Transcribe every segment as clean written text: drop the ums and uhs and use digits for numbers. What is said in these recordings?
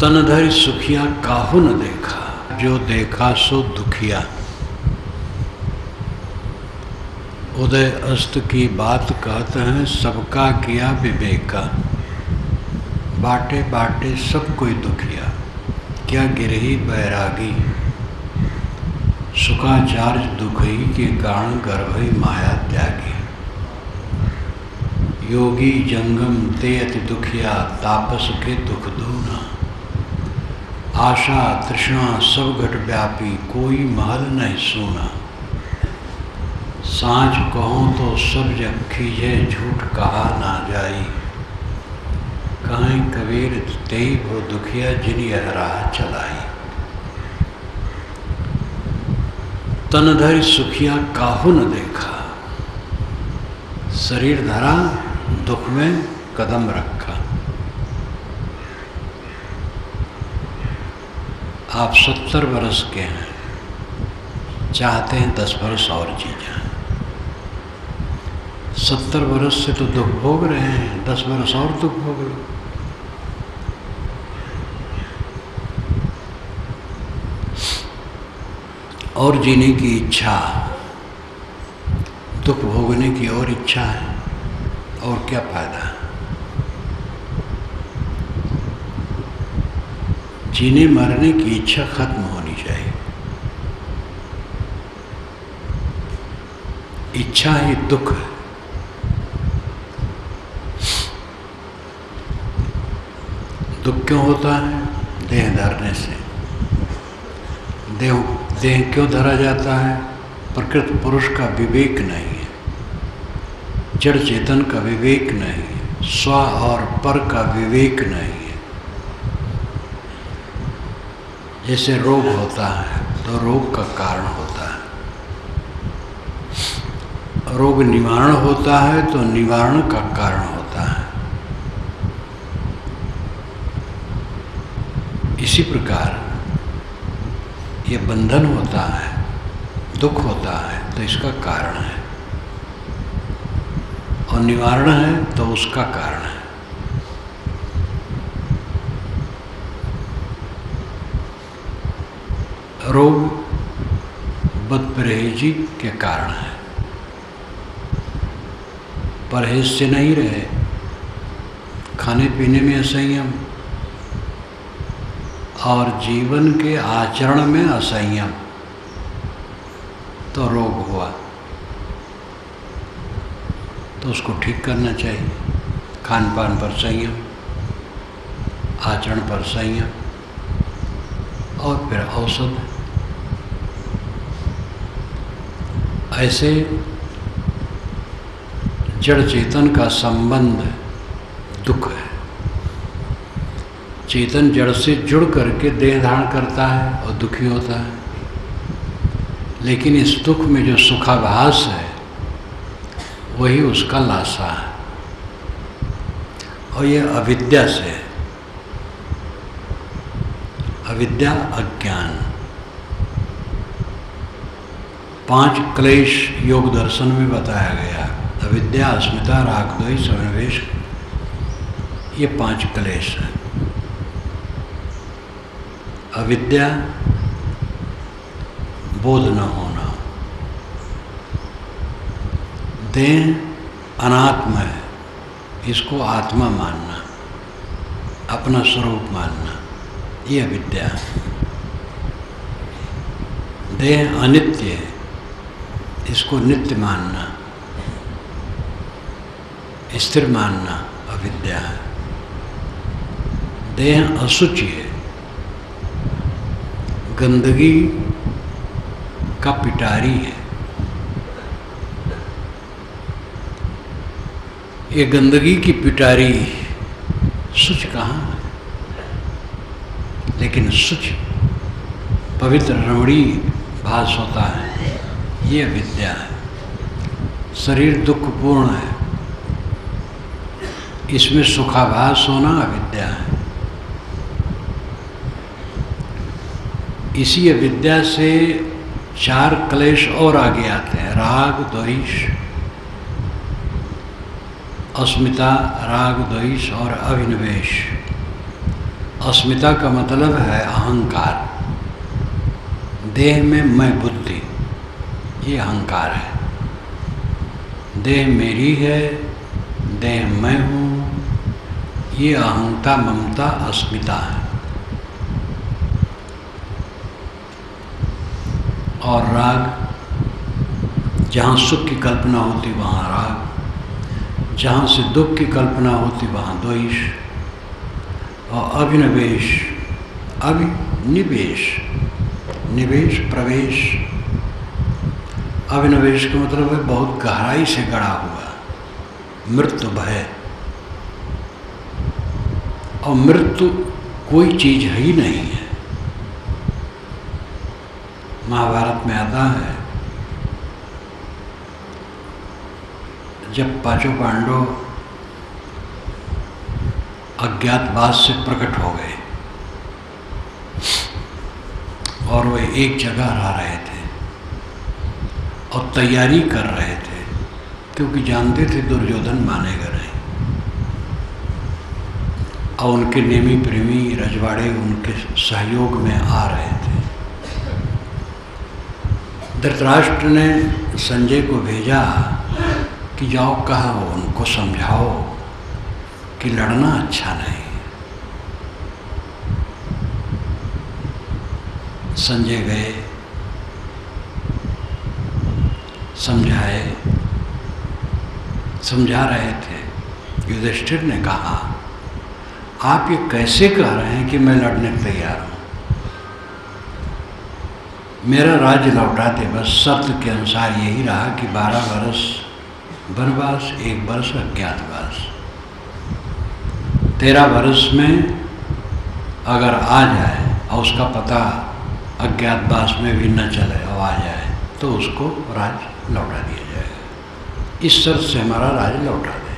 तन धरि सुखिया काहू न देखा, जो देखा सो दुखिया। उदय अस्त की बात कहते हैं, सबका किया विवेका। बाटे बाटे सब कोई दुखिया, क्या गिरही बैरागी। सुखाचार्य दुखई के कारण गर्भई माया त्यागी। योगी जंगम ते अति दुखिया, तापस के दुख दूना। आशा तृष्णा सब घट व्यापी, कोई महल नहीं सोना। सांझ कहूँ तो सब जग खींचे, झूठ कहा ना जाई। कहीं कबीर तेई वो दुखिया, जिन यह राह चलाई। तन धरि सुखिया काहू न देखा, शरीर धरा दुख में कदम रखा। आप 70 वर्ष के हैं, चाहते हैं 10 वर्ष और जी जाएं। 70 वर्ष से तो दुख भोग रहे हैं, 10 वर्ष और दुख भोग लो। और जीने की इच्छा, दुख भोगने की और इच्छा है, और क्या फायदा। जीने मरने की इच्छा खत्म होनी चाहिए। इच्छा ही दुख है। दुख क्यों होता है? देह धरने से। देह क्यों धरा जाता है? प्रकृत पुरुष का विवेक नहीं है, जड़ चेतन का विवेक नहीं है, स्व और पर का विवेक नहीं है। जैसे रोग होता है तो रोग का कारण होता है, रोग निवारण होता है तो निवारण का कारण होता है। इसी प्रकार ये बंधन होता है, दुख होता है तो इसका कारण है, और निवारण है तो उसका कारण है। रोग बदपरहेजी के कारण है। परहेज से नहीं रहे, खाने पीने में असंयम और जीवन के आचरण में असंयम, तो रोग हुआ। तो उसको ठीक करना चाहिए। खान पान पर संयम, आचरण पर संयम, और फिर औषध। ऐसे जड़ चेतन का संबंध दुख है। चेतन जड़ से जुड़ करके देह धारण करता है और दुखी होता है, लेकिन इस दुख में जो सुखाभास है वही उसका लाशा है, और यह अविद्या से है। अविद्या अज्ञान। 5 क्लेश योग दर्शन में बताया गया। अविद्या, अस्मिता, राग, द्वेष, अभिनिवेश, ये 5 क्लेश हैं। अविद्या बोध न होना, देह अनात्म है, इसको आत्मा मानना, अपना स्वरूप मानना, ये अविद्या है। देह अनित्य है, इसको नित्य मानना, स्थिर मानना अविद्या है। देह अशुचि है, गंदगी का पिटारी है। ये गंदगी की पिटारी शुच कहाँ है? लेकिन शुच पवित्र रमणीय भास होता है, ये अविद्या है। शरीर दुखपूर्ण है, इसमें सुखाभास होना अविद्या है। इसी अविद्या से 4 क्लेश और आगे आते हैं। राग, द्वेष, अस्मिता, राग, द्वेष और अभिनिवेश। अस्मिता का मतलब है अहंकार। देह में मैं बुद्धि, ये अहंकार है। देह मेरी है, देह मैं हूँ, ये अहंता ममता अस्मिता है। और राग, जहाँ सुख की कल्पना होती वहाँ राग, जहाँ से दुख की कल्पना होती वहाँ द्वेष। और अभिनिवेश, अभिनिवेश, निवेश प्रवेश। अभिनिवेश का मतलब है बहुत गहराई से गड़ा हुआ मृत्यु भय। और मृत्यु कोई चीज ही नहीं है। महाभारत में आता है, जब पांचों पांडव अज्ञातवास से प्रकट हो गए और वे एक जगह रह रहे थे और तैयारी कर रहे थे, क्योंकि जानते थे दुर्योधन मानेगा नहीं। और उनके नेमी प्रेमी रजवाड़े उनके सहयोग में आ रहे थे। धृतराष्ट्र ने संजय को भेजा कि जाओ कहो, उनको समझाओ कि लड़ना अच्छा नहीं। संजय गए, समझा रहे थे। युधिष्ठिर ने कहा, आप ये कैसे कह रहे हैं कि मैं लड़ने तैयार हूं? मेरा राज्य लौटा दे बस। शर्त के अनुसार यही रहा कि 12 वर्ष वनवास, 1 वर्ष अज्ञातवास। 13 वर्ष में अगर आ जाए और उसका पता अज्ञातवास में भी न चले और आ जाए तो उसको राज्य लौटा दिया जाएगा। इस शर्त से हमारा राज्य लौटा दे।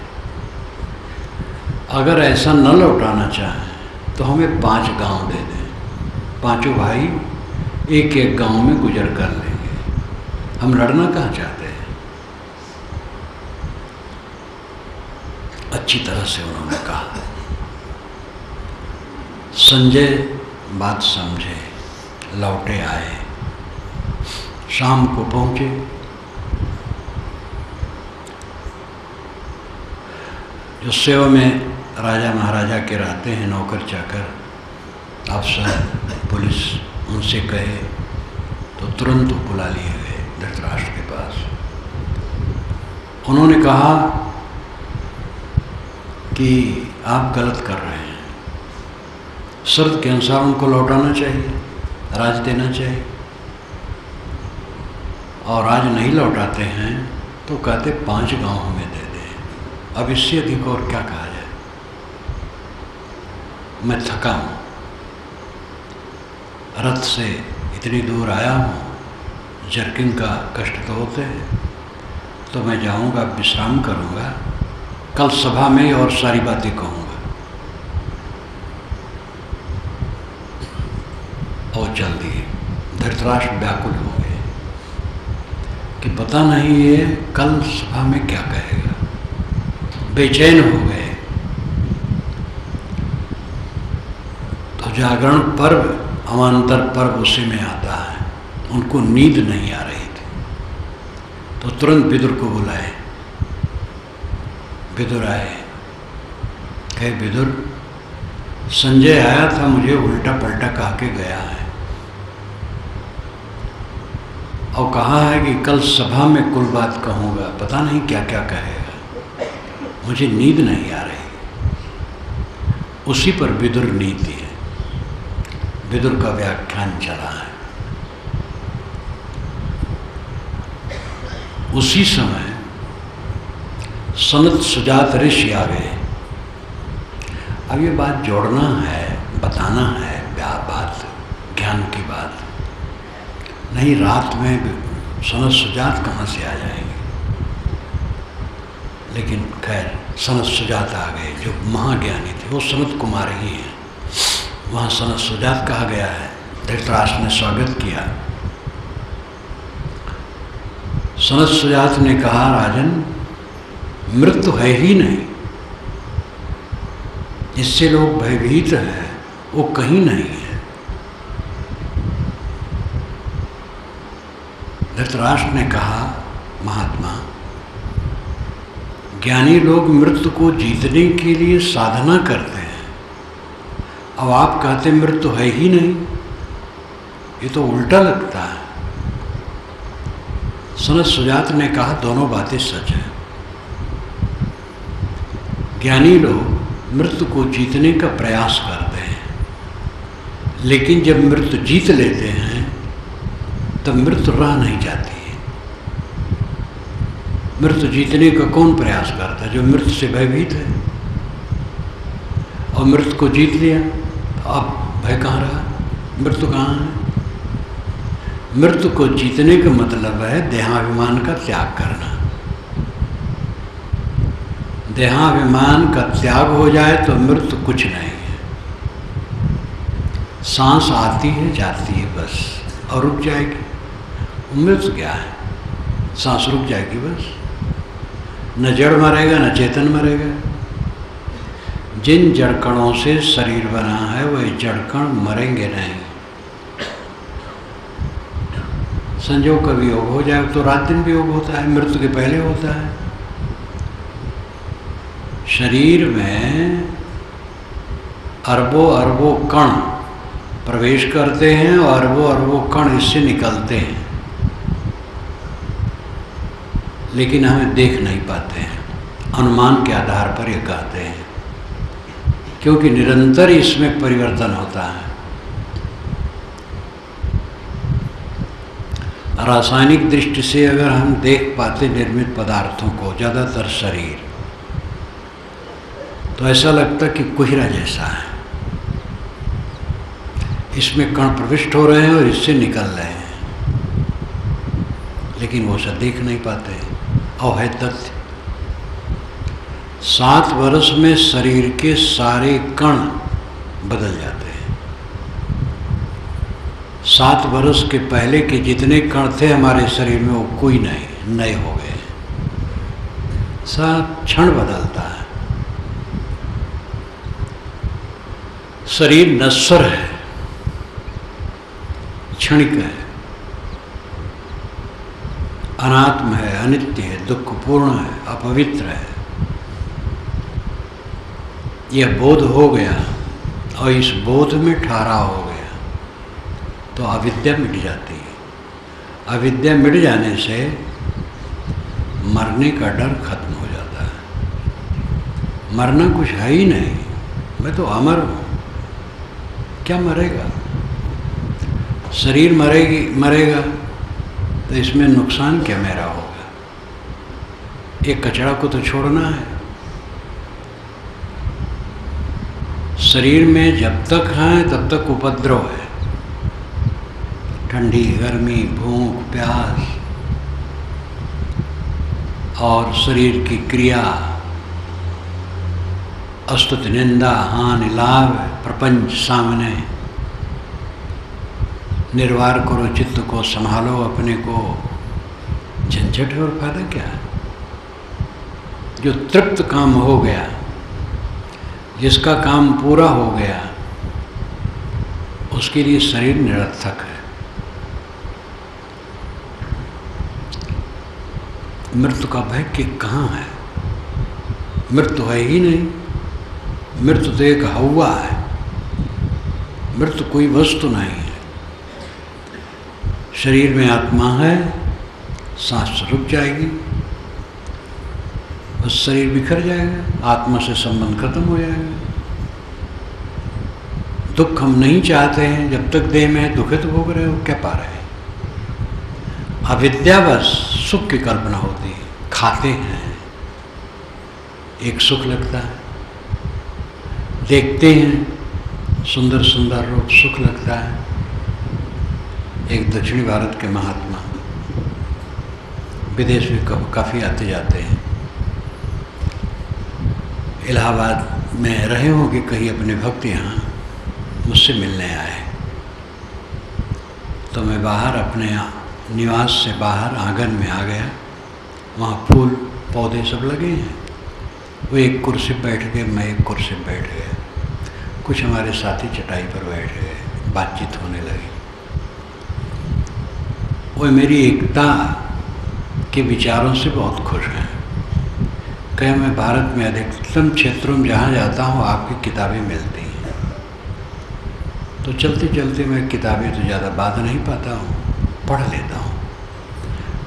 अगर ऐसा न लौटाना चाहें तो हमें 5 गांव दे दें। पांचों भाई एक एक गांव में गुजर कर लेंगे। हम लड़ना कहाँ चाहते हैं? अच्छी तरह से उन्होंने कहा। संजय बात समझे, लौटे आए, शाम को पहुंचे। जो सेवा में राजा महाराजा के रहते हैं, नौकर चाकर, अफसर, पुलिस, उनसे कहे तो तुरंत बुला लिए गए धृतराष्ट्र के पास। उन्होंने कहा कि आप गलत कर रहे हैं। शर्त के अनुसार उनको लौटाना चाहिए, राज देना चाहिए। और राज नहीं लौटाते हैं तो कहते 5 गांव हमें दे दें। अब इससे अधिक और क्या कहा जाए? मैं थका हूँ, रथ से इतनी दूर आया हूँ, जर्किंग का कष्ट तो होते हैं, तो मैं जाऊँगा, विश्राम करूँगा, कल सभा में और सारी बातें कहूँगा। और चल दिए। धृतराष्ट्र व्याकुल हो गए कि पता नहीं ये कल सभा में क्या कहेगा। बेचैन हो गए। तो जागरण पर्व, अवान्तर पर्व उसी में आता है। उनको नींद नहीं आ रही थी, तो तुरंत विदुर को बुलाए। विदुर आए, कहे विदुर, संजय आया था, मुझे उल्टा पलटा कह के गया है और कहा है कि कल सभा में कुल बात कहूँगा, पता नहीं क्या क्या कहेगा, मुझे नींद नहीं आ रही। उसी पर विदुर नीति है। विदुर का व्याख्यान चला है। उसी समय सनत सुजात ऋषि आ गए। अब ये बात जोड़ना है, बताना है, बात ज्ञान की बात नहीं। रात में सनत सुजात कहाँ से आ जाएंगे? लेकिन खैर सनत सुजात आ गए, जो महाज्ञानी थे। वो सनत कुमार ही हैं। वहाँ सनत सुजात कहा गया है। धृतराष्ट्र ने स्वागत किया। सनत सुजात ने कहा, राजन, मृत्यु है ही नहीं। जिससे लोग भयभीत हैं वो कहीं नहीं है। धृतराष्ट्र ने कहा, महात्मा, ज्ञानी लोग मृत्यु को जीतने के लिए साधना करते हैं, अब आप कहते मृत्यु है ही नहीं, ये तो उल्टा लगता है। सनत सुजात ने कहा, दोनों बातें सच है। ज्ञानी लोग मृत्यु को जीतने का प्रयास करते हैं, लेकिन जब मृत्यु जीत लेते हैं तब मृत्यु रह नहीं जाती है। मृत्यु जीतने का कौन प्रयास करता है? जो मृत्यु से भयभीत है, और मृत्यु को जीत लिया तो अब भय कहाँ रहा, मृत्यु कहाँ है? मृत्यु को जीतने का मतलब है देहाभिमान का त्याग करना। देहाभिमान का त्याग हो जाए तो मृत्यु कुछ नहीं है। सांस आती है जाती है बस, और रुक जाएगी। मृत्यु क्या है? सांस रुक जाएगी बस। न जड़ मरेगा न चेतन मरेगा। जिन जड़कणों से शरीर बना है वह जड़कण मरेंगे नहीं। संजोग का वियोग हो जाए तो रात दिन वियोग होता है, मृत्यु के पहले होता है। शरीर में अरबों अरबों कण प्रवेश करते हैं और अरबों अरबों कण इससे निकलते हैं, लेकिन हमें देख नहीं पाते हैं। अनुमान के आधार पर ये कहते हैं, क्योंकि निरंतर इसमें परिवर्तन होता है। रासायनिक दृष्टि से अगर हम देख पाते निर्मित पदार्थों को, ज़्यादातर शरीर, तो ऐसा लगता कि कुहरा जैसा है। इसमें कण प्रविष्ट हो रहे हैं और इससे निकल रहे हैं, लेकिन वो सब देख नहीं पाते। और है तथ्य, 7 वर्ष में शरीर के सारे कण बदल जाते हैं। 7 वर्ष के पहले के जितने कण थे हमारे शरीर में, वो कोई नहीं, नए हो गए। सब क्षण बदलता है। शरीर नश्वर है, क्षणिक है, अनात्म है, अनित्य है, दुखपूर्ण है, अपवित्र है। यह बोध हो गया और इस बोध में ठहराव हो गया तो अविद्या मिट जाती है। अविद्या मिट जाने से मरने का डर खत्म हो जाता है। मरना कुछ है ही नहीं, मैं तो अमर हूँ, क्या मरेगा? शरीर मरेगा तो इसमें नुकसान क्या मेरा होगा? एक कचरा को तो छोड़ना है। शरीर में जब तक है तब तक उपद्रव है, ठंडी, गर्मी, भूख, प्यास और शरीर की क्रिया, अस्तुति, निंदा, हानि, लाभ, प्रपंच सामने। निर्वार करो चित्त को, संभालो अपने को, झंझट है और फायदा क्या है? जो तृप्त काम हो गया, जिसका काम पूरा हो गया, उसके लिए शरीर निरर्थक है। मृत्यु का भय कि कहाँ है? मृत्यु है ही नहीं। मृत्यु तो एक हवा है, मृत्यु कोई वस्तु नहीं है। शरीर में आत्मा है, सांस रुक जाएगी, बस शरीर बिखर जाएगा, आत्मा से संबंध खत्म हो जाएगा। दुख हम नहीं चाहते हैं, जब तक देह में है दुखित भोग रहे हो, क्या पा रहे हैं? अविद्यावश सुख की कल्पना होती है, खाते हैं, एक सुख लगता है, देखते हैं सुंदर सुंदर रूप, सुख लगता है। एक दक्षिणी भारत के महात्मा विदेश में काफ़ी आते जाते हैं। इलाहाबाद में रहे होंगे कहीं अपने भक्त, यहाँ मुझसे मिलने आए तो मैं बाहर अपने निवास से बाहर आंगन में आ गया। वहाँ फूल पौधे सब लगे हैं। वो एक कुर्सी बैठ गए, मैं एक कुर्सी बैठ गया। कुछ हमारे साथी चटाई पर बैठ गए, बातचीत होने लगी। वो मेरी एकता के विचारों से बहुत खुश हैं। कहे मैं भारत में अधिकतम क्षेत्रों में जहाँ जाता हूँ आपकी किताबें मिलती हैं, तो चलते चलते मैं किताबें तो ज़्यादा बात नहीं पाता हूँ, पढ़ लेता हूँ,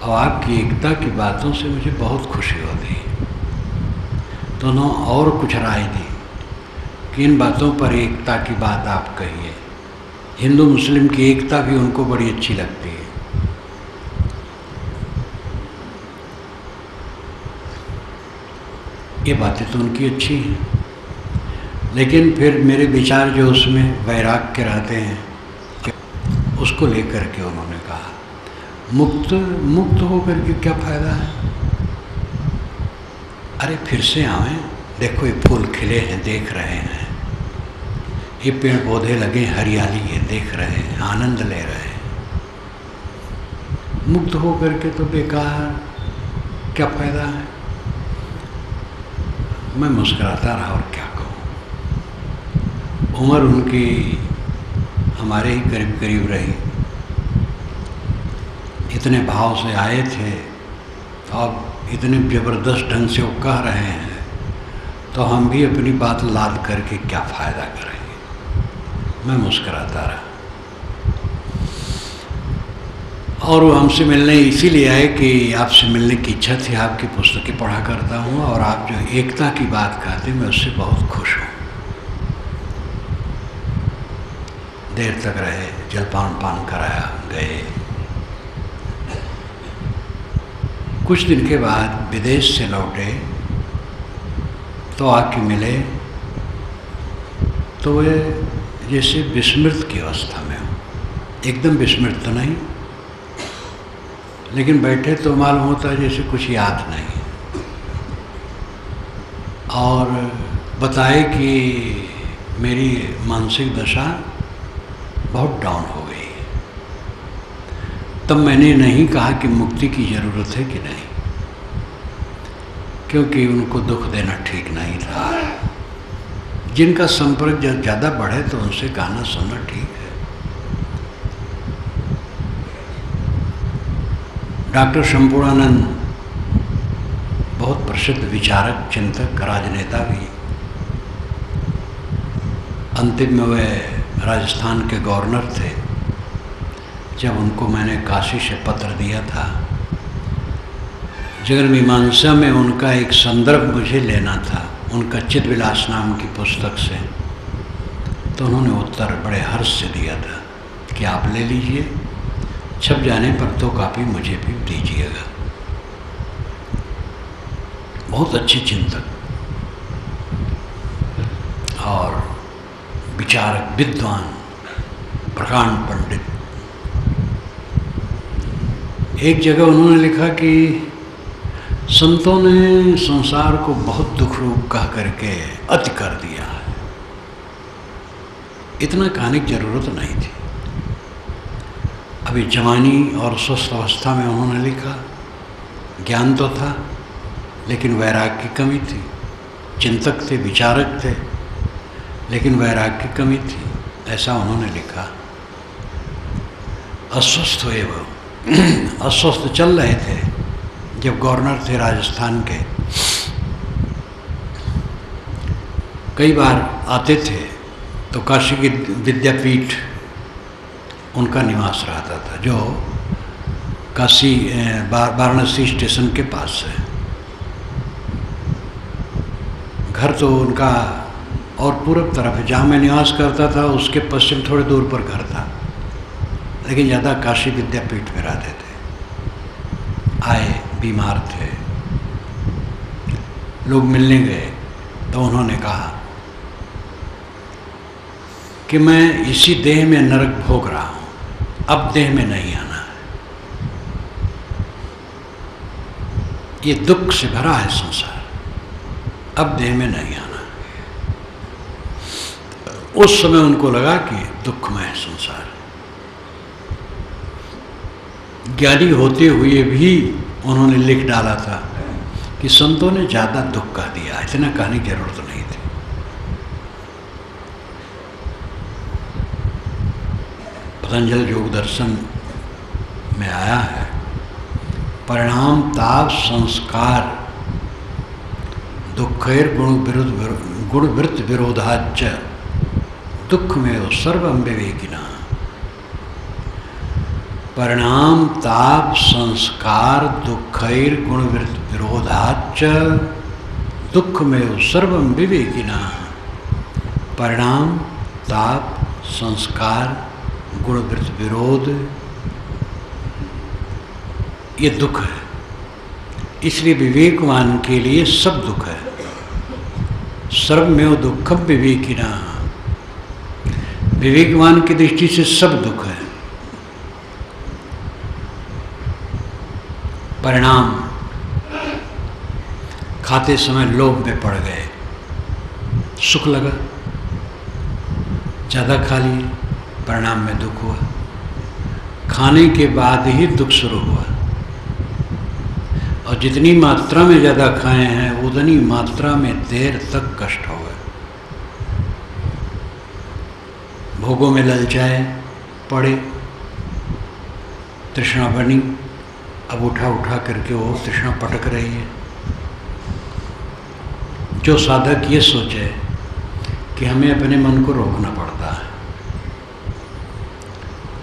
और आपकी एकता की बातों से मुझे बहुत खुशी होती है। तो उन्होंने और कुछ राय दी कि इन बातों पर एकता की बात आप कहिए। हिंदू मुस्लिम की एकता भी उनको बड़ी अच्छी लगती है। ये बातें तो उनकी अच्छी हैं, लेकिन फिर मेरे विचार जो उसमें वैराग्य के रहते हैं, उसको लेकर के उन्होंने कहा मुक्त होकर के क्या फ़ायदा है? अरे फिर से आवें, देखो ये फूल खिले हैं, देख रहे हैं, ये पेड़ पौधे लगे, हरियाली है, देख रहे हैं, आनंद ले रहे हैं। मुक्त होकर के तो बेकार, क्या फ़ायदा है? मैं मुस्कुराता रहा और क्या कहूँ। उम्र उनकी हमारे ही करीब करीब रही, इतने भाव से आए थे, अब इतने ज़बरदस्त ढंग से वो कह रहे हैं, तो हम भी अपनी बात लाद करके क्या फ़ायदा करेंगे। मैं मुस्कुराता रहा। और वो हमसे मिलने इसीलिए आए कि आपसे मिलने की इच्छा थी, आपकी पुस्तकें पढ़ा करता हूँ और आप जो एकता की बात कहते हैं मैं उससे बहुत खुश हूँ। देर तक रहे, जलपान पान कराया, गए। कुछ दिन के बाद विदेश से लौटे तो आके मिले, तो वे जैसे विस्मृत की अवस्था में हो। एकदम विस्मृत तो नहीं, लेकिन बैठे तो मालूम होता है जैसे कुछ याद नहीं। और बताए कि मेरी मानसिक दशा बहुत डाउन हो गई। तब मैंने नहीं कहा कि मुक्ति की ज़रूरत है कि नहीं, क्योंकि उनको दुख देना ठीक नहीं था। जिनका संपर्क जब ज़्यादा बढ़े तो उनसे गाना सुनना ठीक है। डॉक्टर शंपूर्णानंद बहुत प्रसिद्ध विचारक, चिंतक, राजनेता भी। अंतिम में वे राजस्थान के गवर्नर थे। जब उनको मैंने काशी से पत्र दिया था, जगन्मीमांसा में उनका एक संदर्भ मुझे लेना था, उनका चित्तविलास नाम की पुस्तक से, तो उन्होंने उत्तर बड़े हर्ष से दिया था कि आप ले लीजिए, छप जाने पर 2 कॉपी मुझे भी दीजिएगा। बहुत अच्छे चिंतक और विचारक, विद्वान, प्रकांड पंडित। एक जगह उन्होंने लिखा कि संतों ने संसार को बहुत दुख रूप कह करके अति कर दिया है। इतना कहने की जरूरत नहीं थी। अभी जवानी और स्वस्थ अवस्था में उन्होंने लिखा, ज्ञान तो था लेकिन वैराग्य की कमी थी। चिंतक थे, विचारक थे, लेकिन वैराग्य की कमी थी, ऐसा उन्होंने लिखा। अस्वस्थ हुए वो, अस्वस्थ चल रहे थे जब गवर्नर थे राजस्थान के। कई बार आते थे तो काशी की विद्यापीठ उनका निवास रहता था, जो काशी वाराणसी स्टेशन के पास है। घर तो उनका और पूरब तरफ है, जहाँ मैं निवास करता था उसके पश्चिम थोड़े दूर पर घर था, लेकिन ज़्यादा काशी विद्यापीठ में रहते थे। आए, बीमार थे, लोग मिलने गए तो उन्होंने कहा कि मैं इसी देह में नरक भोग रहा हूँ, अब देह में नहीं आना है। ये दुख से भरा है संसार, अब देह में नहीं आना। उस समय उनको लगा कि दुखमय है संसार। ज्ञानी होते हुए भी उन्होंने लिख डाला था कि संतों ने ज़्यादा दुख कह दिया, इतना कहने की जरूरत नहीं थी। पतंजल योग दर्शन में आया है, परिणाम ताप संस्कार दुखैर गुणवृत्त विरोधाच दुख में सर्वं विवेकिना। परिणाम ताप संस्कार दुखैर गुणवृत्त विरोधाच दुख में सर्वं विवेकिना। परिणाम ताप संस्कार गुणवृत्त विरोध ये दुख है, इसलिए विवेकवान के लिए सब दुख है। सर्वमेव दुखम विवेकिना, विवेकवान की दृष्टि से सब दुख है। परिणाम, खाते समय लोभ में पड़ गए, सुख लगा, ज़्यादा खा लिए, परिणाम में दुख हुआ। खाने के बाद ही दुख शुरू हुआ, और जितनी मात्रा में ज़्यादा खाए हैं उतनी मात्रा में देर तक कष्ट होगा। भोगों में ललचाए पड़े, तृष्णा बनी, अब उठा उठा करके वो तृष्णा पटक रही है। जो साधक ये सोचे कि हमें अपने मन को रोकना पड़ता है,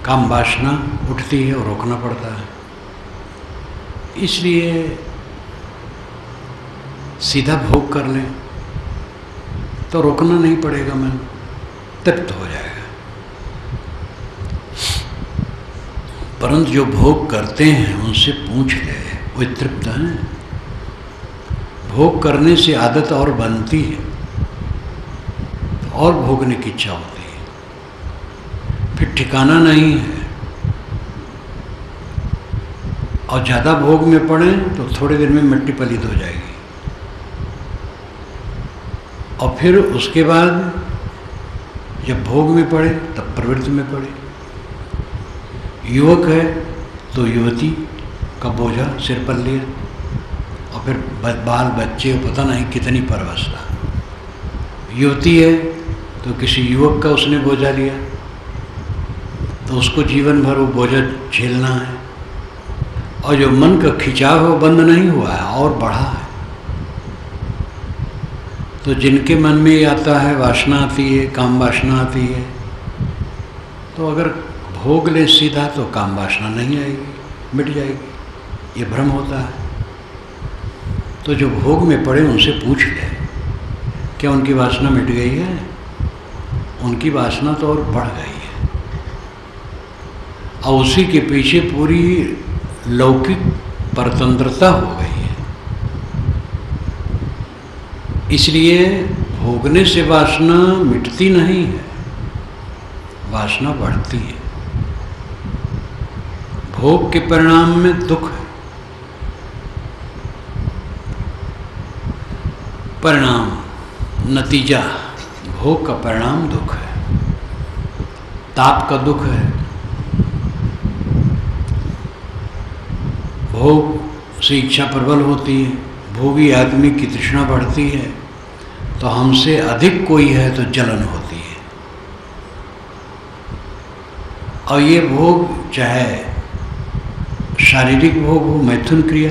काम वासना उठती है और रोकना पड़ता है, इसलिए सीधा भोग कर लें तो रोकना नहीं पड़ेगा, मन तृप्त हो जाएगा। परंतु जो भोग करते हैं उनसे पूछ ले, वो तृप्त हैं? भोग करने से आदत और बनती है, और भोगने की इच्छा होती है, फिर ठिकाना नहीं है। और ज़्यादा भोग में पड़े तो थोड़ी देर में मिट्टी पलीत हो जाएगी, और फिर उसके बाद जब भोग में पड़े तब प्रवृत्ति में पड़े। युवक है तो युवती का बोझा सिर पर लिया, और फिर बाल बच्चे पता नहीं कितनी परवस्था। युवती है तो किसी युवक का उसने बोझा लिया, तो उसको जीवन भर वो बोझा झेलना है। और जो मन का खिंचाव है वो बंद नहीं हुआ है और बढ़ा है। तो जिनके मन में ये आता है, वासना आती है, काम वासना आती है, तो अगर भोग ले सीधा तो काम वासना नहीं आएगी, मिट जाएगी। ये भ्रम होता है। तो जो भोग में पड़े उनसे पूछ ले, क्या उनकी वासना मिट गई है? उनकी वासना तो और बढ़ गई है, और उसी के पीछे पूरी लौकिक परतंत्रता हो गई है। इसलिए भोगने से वासना मिटती नहीं है, वासना बढ़ती है। भोग के परिणाम में दुख है। परिणाम, नतीजा, भोग का परिणाम दुख है, ताप का दुख है। भोग से इच्छा प्रबल होती है, भोगी आदमी की तृष्णा बढ़ती है, तो हमसे अधिक कोई है तो जलन होती है। और ये भोग चाहे शारीरिक भोग हो, मैथुन क्रिया,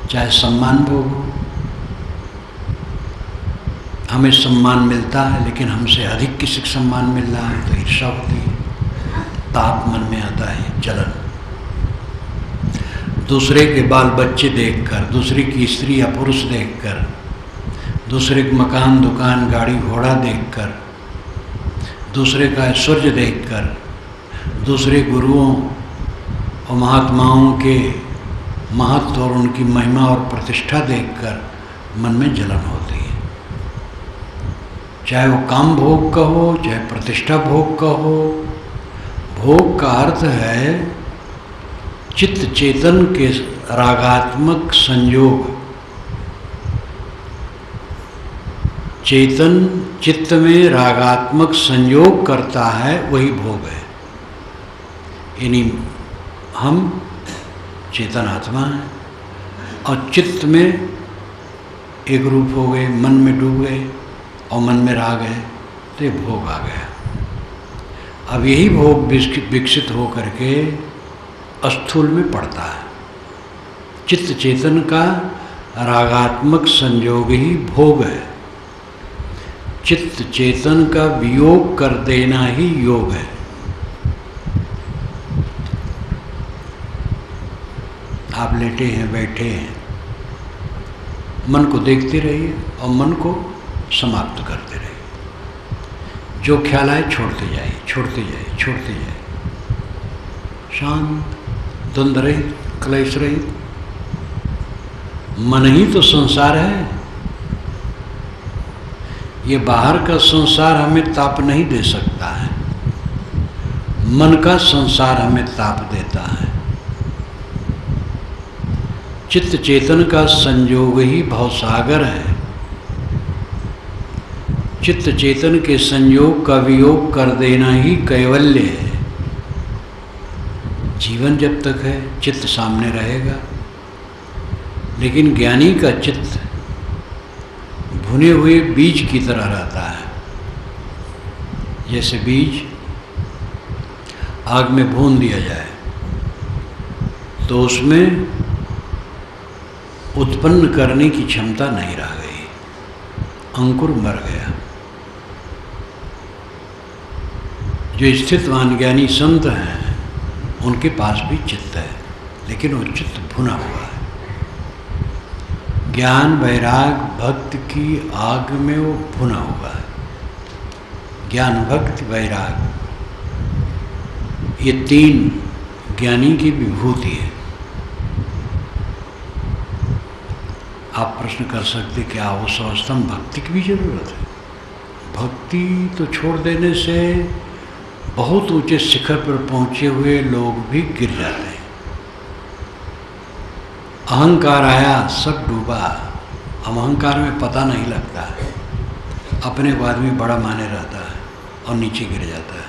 चाहे सम्मान भोग हो, हमें सम्मान मिलता है लेकिन हमसे अधिक किसी को सम्मान मिल रहा है तो ईर्ष्या होती है, ताप मन में आता है, जलन। दूसरे के बाल बच्चे देखकर, दूसरे की स्त्री या पुरुष देखकर, दूसरे के मकान दुकान गाड़ी घोड़ा देखकर, दूसरे का ऐश्वर्य देखकर, दूसरे गुरुओं और महात्माओं के महत्व और उनकी महिमा और प्रतिष्ठा देखकर मन में जलन होती है। चाहे वो काम भोग का हो, चाहे प्रतिष्ठा भोग का हो। भोग का अर्थ है चित्त चेतन के रागात्मक संयोग। चेतन चित्त में रागात्मक संयोग करता है, वही भोग है। यानी हम चेतन आत्मा हैं और चित्त में एक रूप हो गए, मन में डूब गए और मन में राग है, तो ये भोग आ गया। अब यही भोग विकसित हो करके स्थूल में पड़ता है। चित्त चेतन का रागात्मक संयोग ही भोग है। चित्त चेतन का वियोग कर देना ही योग है। आप लेटे हैं, बैठे हैं, मन को देखते रहिए और मन को समाप्त करते रहिए। जो ख्याल आए छोड़ते जाइए, छोड़ते जाइए, छोड़ते जाइए। शांत, द्वंद रहित, क्लेश रहित। मन ही तो संसार है। ये बाहर का संसार हमें ताप नहीं दे सकता है, मन का संसार हमें ताप देता है। चित्त चेतन का संयोग ही भवसागर है। चित्त चेतन के संयोग का वियोग कर देना ही कैवल्य है। जीवन जब तक है चित्त सामने रहेगा, लेकिन ज्ञानी का चित्त भुने हुए बीज की तरह रहता है। जैसे बीज आग में भून दिया जाए तो उसमें उत्पन्न करने की क्षमता नहीं रह गई, अंकुर मर गया। जो स्थितवान ज्ञानी संत हैं उनके पास भी चित्त है, लेकिन वो चित्त भुना हुआ है। ज्ञान वैराग भक्ति की आग में वो भुना हुआ है। ज्ञान भक्ति वैराग ये तीन ज्ञानी की विभूति है। आप प्रश्न कर सकते क्या उस अवस्था में भक्ति की भी जरूरत है? भक्ति तो छोड़ देने से बहुत ऊंचे शिखर पर पहुंचे हुए लोग भी गिर जाते हैं। अहंकार आया, सब डूबा। अब अहंकार में पता नहीं लगता है, अपने को आदमी बड़ा माने रहता है और नीचे गिर जाता है।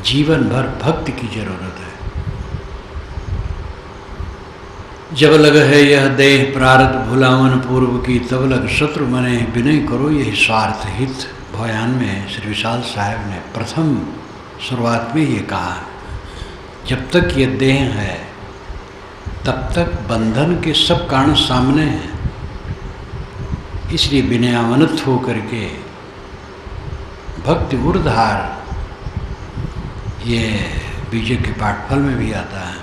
जीवन भर भक्ति की जरूरत है। जब लग है यह देह प्रारब्ध भुलावन पूर्व की, तब लग शत्रु मने विनय करो यही स्वार्थ हित। भयान में श्री विशाल साहब ने प्रथम शुरुआत में ये कहा, जब तक ये देह है तब तक बंधन के सब कारण सामने हैं। इसलिए विनयावनत हो करके भक्ति ऊर्ध्वार, ये बीजे के पाठफल में भी आता है।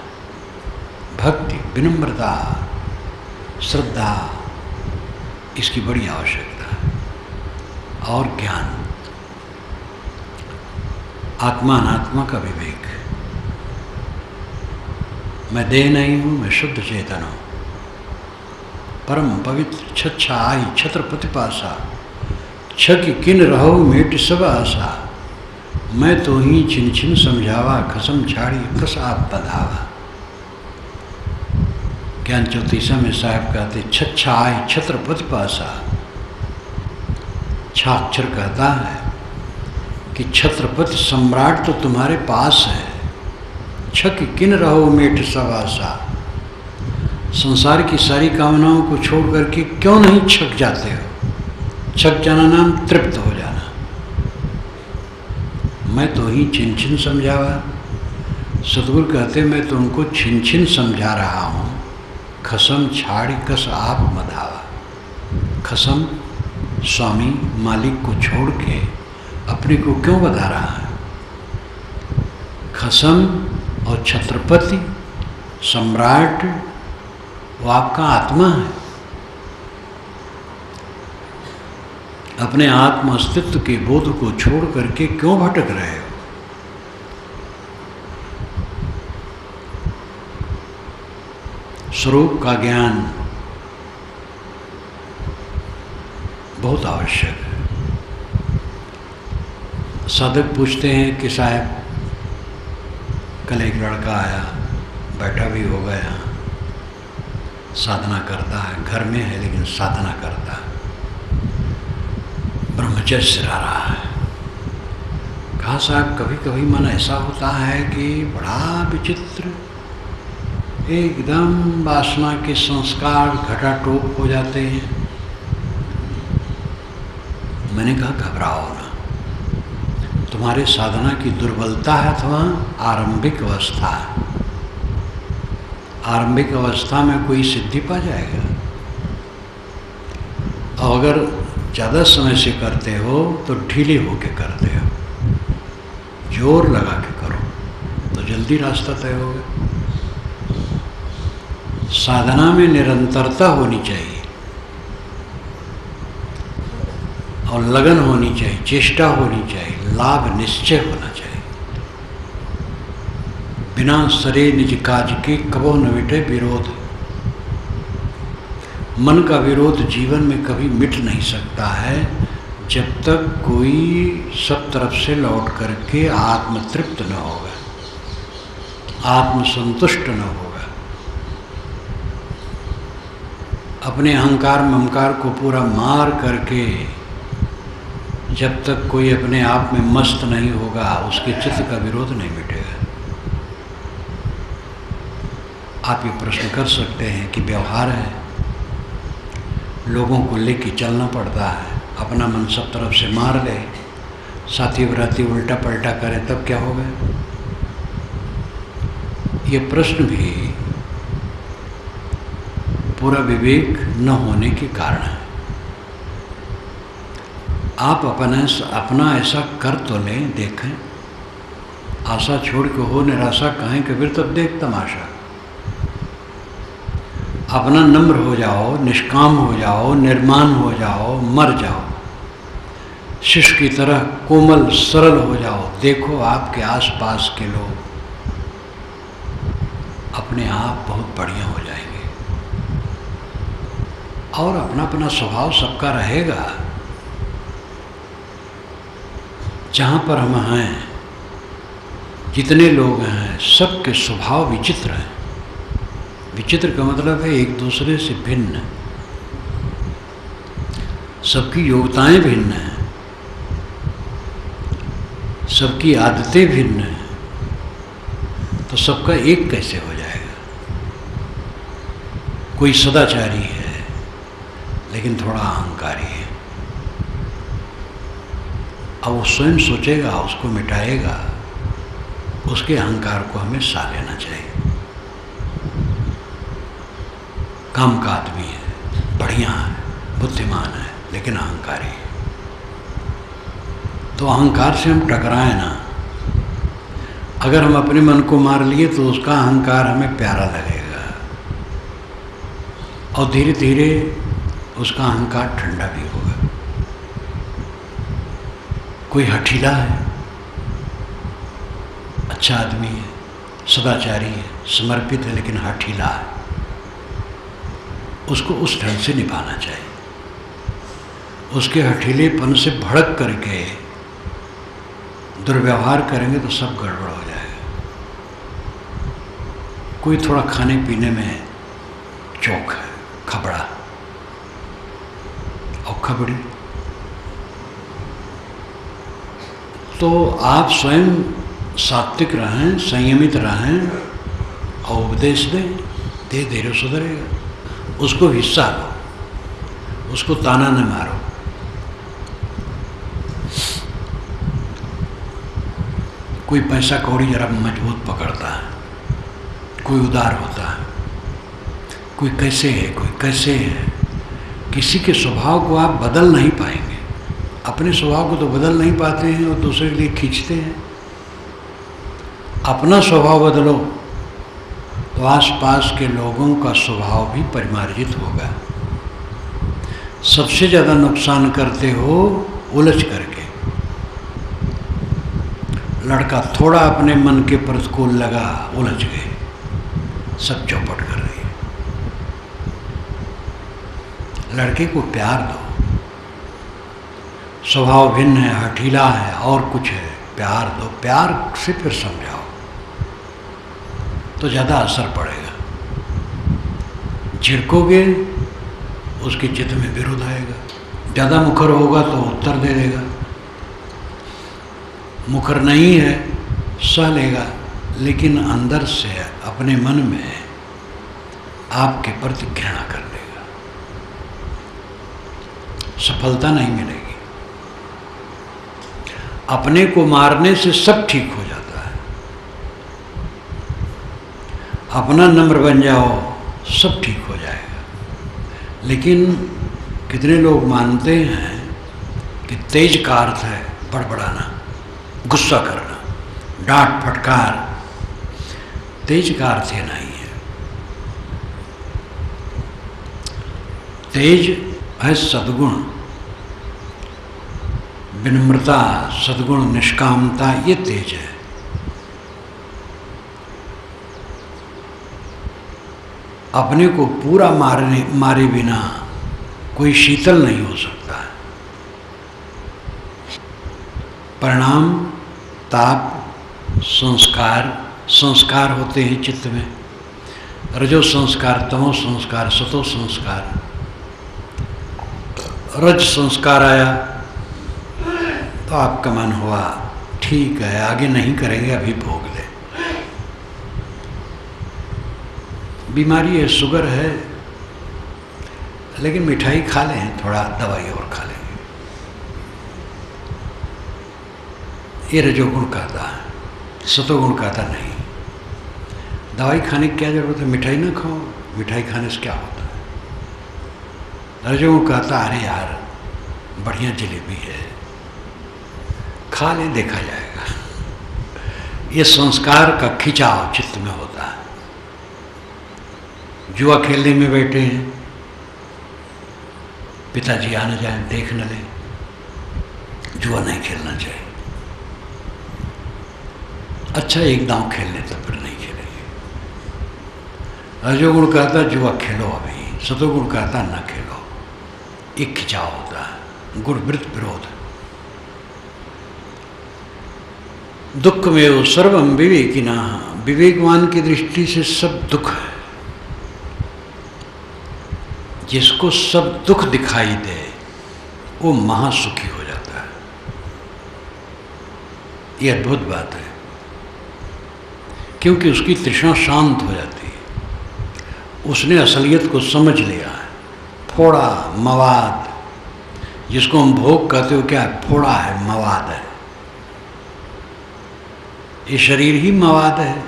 भक्ति, विनम्रता, श्रद्धा, इसकी बड़ी आवश्यकता है। और ज्ञान, आत्मा अनात्मा का विवेक। मैं देह नहीं हूँ, मैं शुद्ध चेतन हूँ। परम पवित्र छच्छा आई छत्रपति पासा, छकी किन रहो मेट सब आशा। मैं तो ही छिन छिन समझावा, खसम छाड़ी कस आप बधावा। ज्ञान चौतीसा में साहब कहते छच्छा आई छत्रपति पासा। छाक्षर कहता है कि छत्रपति सम्राट तो तुम्हारे पास है, छक किन रहो मेट सब आशा। संसार की सारी कामनाओं को छोड़ करके क्यों नहीं छक जाते हो? छक जाना नाम तृप्त हो जाना। मैं तो ही छिन छिन समझावा। सतगुरु कहते मैं तो उनको छिन छिन समझा रहा हूँ, खसम छाड़ी कस आप मधावा। खसम स्वामी मालिक को छोड़ के अपने को क्यों बधा रहा है? खसम और छत्रपति सम्राट वो आपका आत्मा है। अपने आत्म अस्तित्व के बोध को छोड़ करके क्यों भटक रहे हो? स्वरूप का ज्ञान बहुत आवश्यक है। साधक पूछते हैं कि साहब कल एक लड़का आया, बैठा भी हो गया, साधना करता है, घर में है लेकिन साधना करता है, ब्रह्मचर्य सिरा रहा है। कहा साहब कभी कभी मन ऐसा होता है कि बड़ा विचित्र, एकदम वासना के संस्कार घटाटोप हो जाते हैं। मैंने कहा घबराओ ना, तुम्हारे साधना की दुर्बलता है अथवा आरंभिक अवस्था है। आरंभिक अवस्था में कोई सिद्धि पा जाएगा, और अगर ज़्यादा समय से करते हो तो ढीले होके करते हो, जोर लगा के करो तो जल्दी रास्ता तय होगा। साधना में निरंतरता होनी चाहिए और लगन होनी चाहिए, चेष्टा होनी चाहिए, लाभ निश्चय होना चाहिए। बिना सरे निज काज के कबो न मिटे विरोध। मन का विरोध जीवन में कभी मिट नहीं सकता है जब तक कोई सब तरफ से लौट करके आत्मतृप्त न होगा, आत्मसंतुष्ट न होगा। अपने अहंकार ममकार को पूरा मार करके जब तक कोई अपने आप में मस्त नहीं होगा, उसके चित्त का विरोध नहीं मिटेगा। आप ये प्रश्न कर सकते हैं कि व्यवहार है, लोगों को लेके चलना पड़ता है, अपना मन सब तरफ से मार ले, साथी बराती उल्टा पलटा करें तब क्या होगा? ये प्रश्न भी पूरा विवेक न होने के कारण है। आप अपना ऐसा कर तो लें, देखें, आशा छोड़ के हो निराशा कहें कि फिर तब देख तमाशा। अपना नम्र हो जाओ, निष्काम हो जाओ, निर्माण हो जाओ, मर जाओ, शिष्य की तरह कोमल सरल हो जाओ। देखो आपके आसपास के लोग अपने आप बहुत बढ़िया हो जाएंगे, और अपना अपना स्वभाव सबका रहेगा। जहाँ पर हम हैं, जितने लोग हैं, सबके स्वभाव विचित्र हैं। विचित्र का मतलब है एक दूसरे से भिन्न, सबकी योग्यताएं भिन्न हैं, सबकी आदतें भिन्न हैं, तो सबका एक कैसे हो जाएगा? कोई सदाचारी है लेकिन थोड़ा अहंकारी है, अब वो स्वयं सोचेगा, उसको मिटाएगा, उसके अहंकार को हमें सा लेना चाहिए। काम का आदमी है, बढ़िया है, बुद्धिमान है, लेकिन अहंकारी है, तो अहंकार से हम टकराए ना। अगर हम अपने मन को मार लिए तो उसका अहंकार हमें प्यारा लगेगा, और धीरे धीरे उसका अहंकार ठंडा भी होगा। कोई हठीला है, अच्छा आदमी है, सदाचारी है, समर्पित है, लेकिन हठीला है, उसको उस ढंग से निभाना चाहिए। उसके हठीलेपन से भड़क करके दुर्व्यवहार करेंगे तो सब गड़बड़ हो जाएगा। कोई थोड़ा खाने पीने में चौक है, खबड़ा और खबड़ी, तो आप स्वयं सात्विक रहें, संयमित रहें और उपदेश दें, धीरे धीरे सुधरेगा। उसको हिस्सा लो, उसको ताना न मारो। कोई पैसा कौड़ी जरा मजबूत पकड़ता है, कोई उदार होता है, कोई कैसे है, कोई कैसे है। किसी के स्वभाव को आप बदल नहीं पाएंगे, अपने स्वभाव को तो बदल नहीं पाते हैं और दूसरे के लिए खींचते हैं। अपना स्वभाव बदलो तो आसपास के लोगों का स्वभाव भी परिमार्जित होगा। सबसे ज़्यादा नुकसान करते हो उलझ करके। लड़का थोड़ा अपने मन के प्रतिकूल लगा, उलझ गए, सब चौपट कर रही है। लड़के को प्यार दो, स्वभाव भिन्न है, हठीला है और कुछ है, प्यार दो, प्यार से फिर समझाओ तो ज़्यादा असर पड़ेगा। झिड़कोगे उसके चित्त में विरोध आएगा, ज़्यादा मुखर होगा तो उत्तर दे देगा, मुखर नहीं है सह लेगा, लेकिन अंदर से अपने मन में आपके प्रति घृणा कर लेगा, सफलता नहीं मिलेगी। अपने को मारने से सब ठीक हो जाता है। अपना नम्र बन जाओ, सब ठीक हो जाएगा। लेकिन कितने लोग मानते हैं कि तेज का अर्थ है बड़बड़ाना, गुस्सा करना, डांट फटकार। तेज का अर्थ ये नहीं है। तेज है सद्गुण, विनम्रता, सद्गुण, निष्कामता, ये तेज है। अपने को पूरा मारे बिना कोई शीतल नहीं हो सकता है। परिणाम, ताप, संस्कार होते हैं चित्त में। रजो संस्कार, तमो संस्कार, सतो संस्कार। रज संस्कार आया तो आपका मन हुआ ठीक है, आगे नहीं करेंगे, अभी भोग ले। बीमारी है, शुगर है, लेकिन मिठाई खा लें, थोड़ा दवाई और खा लेंगे। ये रजोगुण कहता है, सतोगुण कहता नहीं। दवाई खाने की क्या जरूरत है, मिठाई ना खाओ, मिठाई खाने से क्या होता है। रजोगुण कहता अरे यार बढ़िया जलेबी है, खा ले, देखा जाएगा। ये संस्कार का खिंचाव चित्त में होता है। जुआ खेलने में बैठे हैं, पिताजी आ न जाए, देख न ले, जुआ नहीं खेलना चाहिए। अच्छा एक दांव खेल ले तो फिर नहीं खेलेंगे। रजोगुण कहता जुआ खेलो अभी, सतोगुण कहता न खेलो। एक खिंचाव होता है, गुणवृत्त विरोध। दुख में वो सर्वम विवेकिना, विवेकवान की दृष्टि से सब दुख है। जिसको सब दुख दिखाई दे वो महासुखी हो जाता है। ये अद्भुत बात है, क्योंकि उसकी तृष्णा शांत हो जाती है। उसने असलियत को समझ लिया है। फोड़ा, मवाद, जिसको हम भोग कहते हो, क्या है? फोड़ा है, मवाद है। ये शरीर ही मवाद है।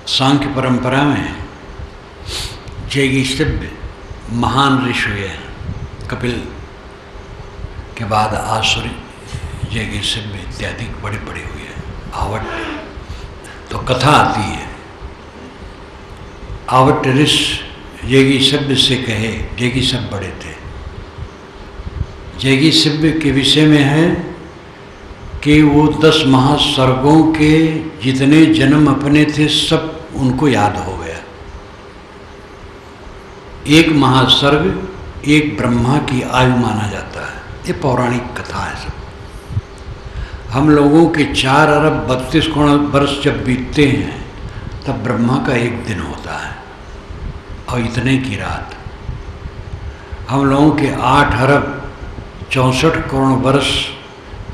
सांख्य परंपरा में जैगीषभ्य महान ऋषि हुए हैं। कपिल के बाद आसुरी, जैगीषभ्य इत्यादि बड़े बड़े हुए हैं। आवट तो कथा आती है, आवट ऋषि जैगीषभ्य से कहे, जैगीषभ्य बड़े थे। जैगीषभ्य के विषय में है कि वो 10 महासर्गों के जितने जन्म अपने थे सब उनको याद हो गया। एक महासर्ग एक ब्रह्मा की आयु माना जाता है। ये पौराणिक कथा है सब। हम लोगों के 4 अरब 32 करोड़ वर्ष जब बीतते हैं तब ब्रह्मा का एक दिन होता है और इतने की रात। हम लोगों के 8 अरब 64 करोड़ वर्ष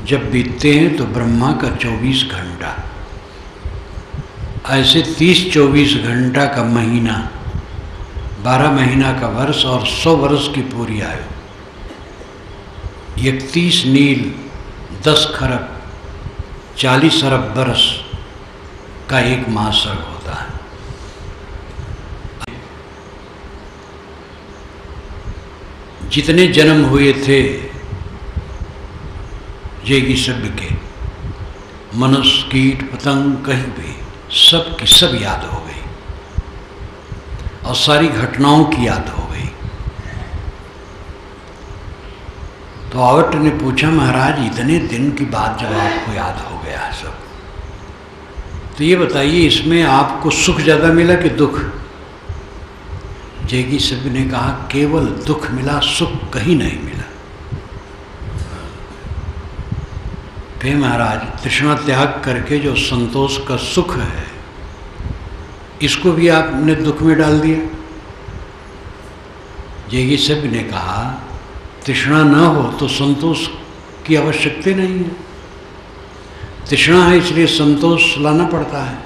जब बीतते हैं तो ब्रह्मा का 24 घंटा। ऐसे 30-24 घंटा का महीना, 12 महीना का वर्ष और 100 वर्ष की पूरी आयु। 31 नील 10 खरब 40 अरब वर्ष का एक महासर्ग होता है। जितने जन्म हुए थे जैगीषभ्य के, मनुष्य, कीट, पतंग, कहीं भी सब की सब याद हो गई और सारी घटनाओं की याद हो गई। तो आवट ने पूछा, महाराज इतने दिन की बात जब आपको याद हो गया सब, तो ये बताइए इसमें आपको सुख ज़्यादा मिला कि दुख? जैगीषभ्य ने कहा केवल दुख मिला, सुख कहीं नहीं मिला। फिर महाराज तृष्णा त्याग करके जो संतोष का सुख है इसको भी आपने दुख में डाल दिया। जैगीषभ्य ने कहा तृष्णा न हो तो संतोष की आवश्यकता नहीं है। तृष्णा है इसलिए संतोष लाना पड़ता है।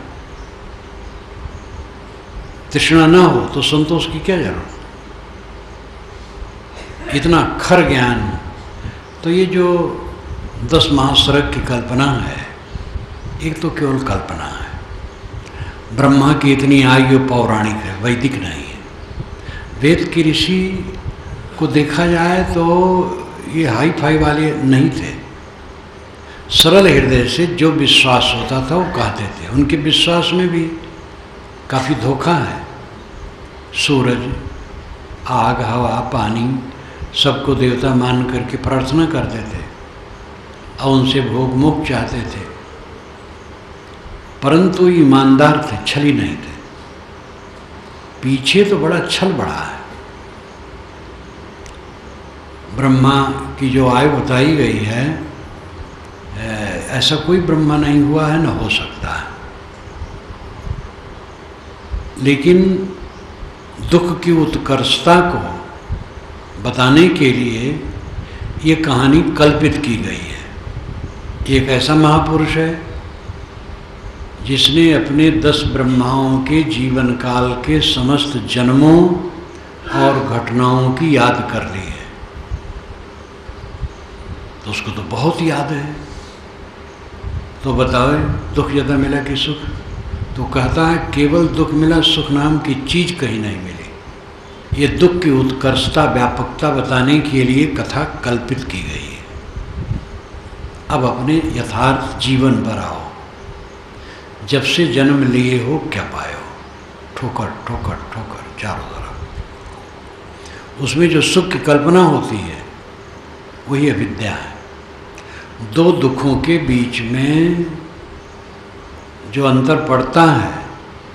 तृष्णा न हो तो संतोष की क्या जरूरत? इतना खर ज्ञान। तो ये जो 10 महासर्ग की कल्पना है, एक तो केवल कल्पना है। ब्रह्मा की इतनी आयु पौराणिक है, वैदिक नहीं है। वेद की ऋषि को देखा जाए तो ये हाई फाई वाले नहीं थे। सरल हृदय से जो विश्वास होता था वो कहते थे। उनके विश्वास में भी काफ़ी धोखा है। सूरज, आग, हवा, पानी सबको देवता मान करके प्रार्थना करते थे और उनसे भोग मुक्त चाहते थे, परंतु ईमानदार थे, छली नहीं थे। पीछे तो बड़ा छल बड़ा है। ब्रह्मा की जो आयु बताई गई है, ऐसा कोई ब्रह्मा नहीं हुआ है, न हो सकता है। लेकिन दुख की उत्कर्षता को बताने के लिए ये कहानी कल्पित की गई है। एक ऐसा महापुरुष है जिसने अपने 10 ब्रह्माओं के जीवन काल के समस्त जन्मों और घटनाओं की याद कर ली है। तो उसको तो बहुत याद है। तो बताओ, दुख ज़्यादा मिला कि सुख? तो कहता है केवल दुख मिला, सुख नाम की चीज़ कहीं नहीं मिली। ये दुख की उत्कर्षता, व्यापकता बताने के लिए कथा कल्पित की गई है। अब अपने यथार्थ जीवन पर आओ। जब से जन्म लिए हो क्या पाए हो? ठोकर ठोकर ठोकर चारों तरफ। उसमें जो सुख की कल्पना होती है वही अविद्या है। 2 दुखों के बीच में जो अंतर पड़ता है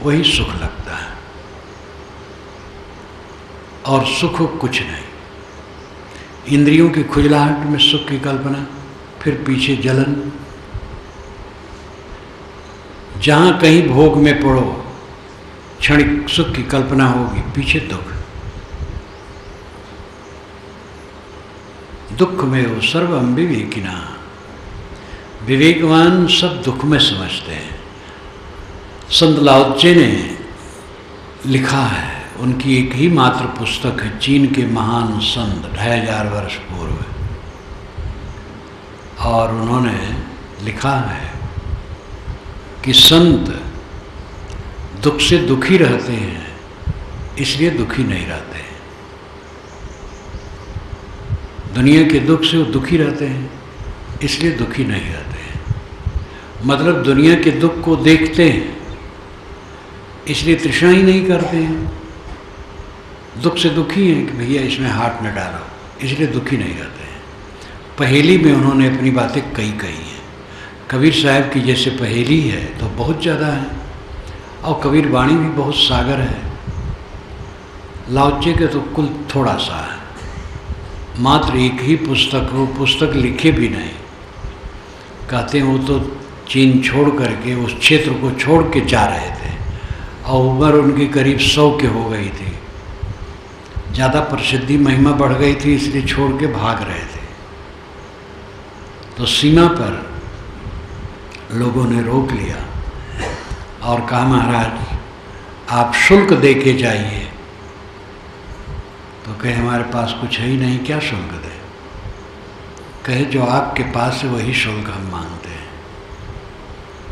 वही सुख लगता है, और सुख कुछ नहीं। इंद्रियों की खुजलाहट में सुख की कल्पना, फिर पीछे जलन। जहाँ कहीं भोग में पड़ो, क्षणिक सुख की कल्पना होगी, पीछे दुख। दुख में हो सर्वम विवेकिना। विवेकवान सब दुख में समझते हैं। संत लाओत्से ने लिखा है, उनकी एक ही मात्र पुस्तक है, चीन के महान संत 2500 वर्ष पूर्व, और उन्होंने लिखा है कि संत दुख से दुखी रहते हैं, इसलिए दुखी नहीं रहते हैं। दुनिया के दुख से वो दुखी रहते हैं, इसलिए दुखी नहीं रहते हैं। मतलब दुनिया के दुख को देखते हैं, इसलिए तृष्णा ही नहीं करते हैं। दुख से दुखी हैं कि भैया इसमें हाथ न डालो, इसलिए दुखी नहीं रहते हैं। पहेली में उन्होंने अपनी बातें कई कही हैं। कबीर साहब की जैसे पहेली है तो बहुत ज़्यादा है, और कबीर वाणी भी बहुत सागर है। लाओत्से के तो कुल थोड़ा सा है, मात्र एक ही पुस्तक, वो पुस्तक लिखे भी नहीं। कहते हैं वो तो चीन छोड़ करके, उस क्षेत्र को छोड़ के जा रहे थे, और उम्र उनकी करीब 100 के हो गई थी। ज़्यादा प्रसिद्धि महिमा बढ़ गई थी, इसलिए छोड़ के भाग रहे थे। तो सीमा पर लोगों ने रोक लिया और कहा, महाराज आप शुल्क दे के जाइए। तो कहे हमारे पास कुछ है ही नहीं, क्या शुल्क दे? कहे जो आपके पास है वही शुल्क हम मांगते हैं,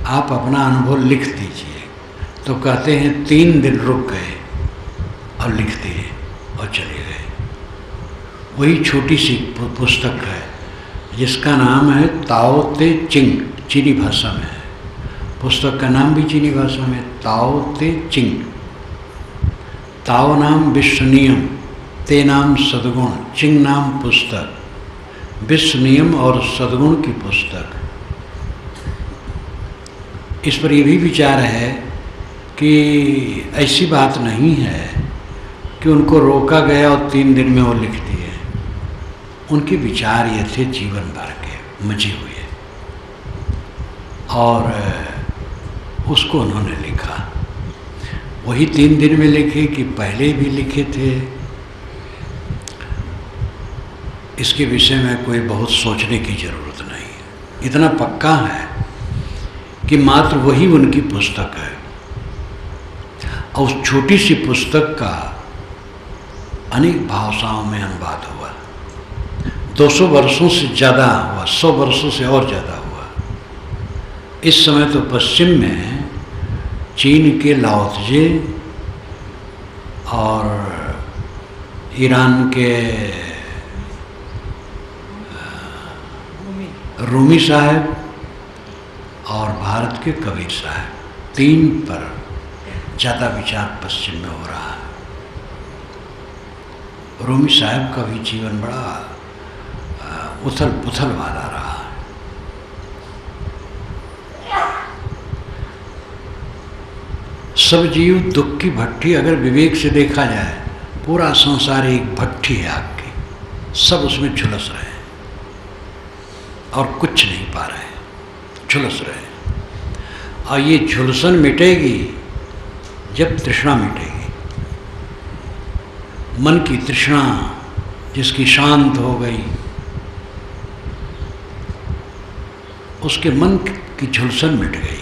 आप अपना अनुभव लिख दीजिए। तो कहते हैं 3 दिन रुक गए और लिख दिए और चले गए। वही छोटी सी पुस्तक है जिसका नाम है ताओ ते चिंग, चीनी भाषा में है। पुस्तक का नाम भी चीनी भाषा में ताओ ते चिंग। ताओ नाम विश्व नियम, ते नाम सद्गुण, चिंग नाम पुस्तक। विश्व नियम और सद्गुण की पुस्तक। इस पर यह भी विचार है कि ऐसी बात नहीं है कि उनको रोका गया और 3 दिन में वो लिख दिए। उनके विचार ये थे जीवन भर के मजे हुए, और उसको उन्होंने लिखा। वही 3 दिन में लिखे कि पहले भी लिखे थे, इसके विषय में कोई बहुत सोचने की ज़रूरत नहीं है। इतना पक्का है कि मात्र वही उनकी पुस्तक है, और उस छोटी सी पुस्तक का अनेक भाषाओं में अनुवाद हुआ। 200 वर्षों से ज़्यादा हुआ, 100 वर्षों से और ज़्यादा हुआ। इस समय तो पश्चिम में चीन के लाओ त्से और ईरान के रूमी साहब और भारत के कबीर साहब, 3 पर ज़्यादा विचार पश्चिम में हो रहा है। रूमी साहब का भी जीवन बड़ा उथल पुथल वाला रहा है। सब जीव दुख की भट्ठी अगर विवेक से देखा जाए, पूरा संसार एक भट्ठी है आग की, सब उसमें झुलस रहे हैं और कुछ नहीं पा रहे हैं, झुलस रहे हैं। और ये झुलसन मिटेगी जब तृष्णा मिटेगी। मन की तृष्णा जिसकी शांत हो गई, उसके मन की झुलसन मिट गई।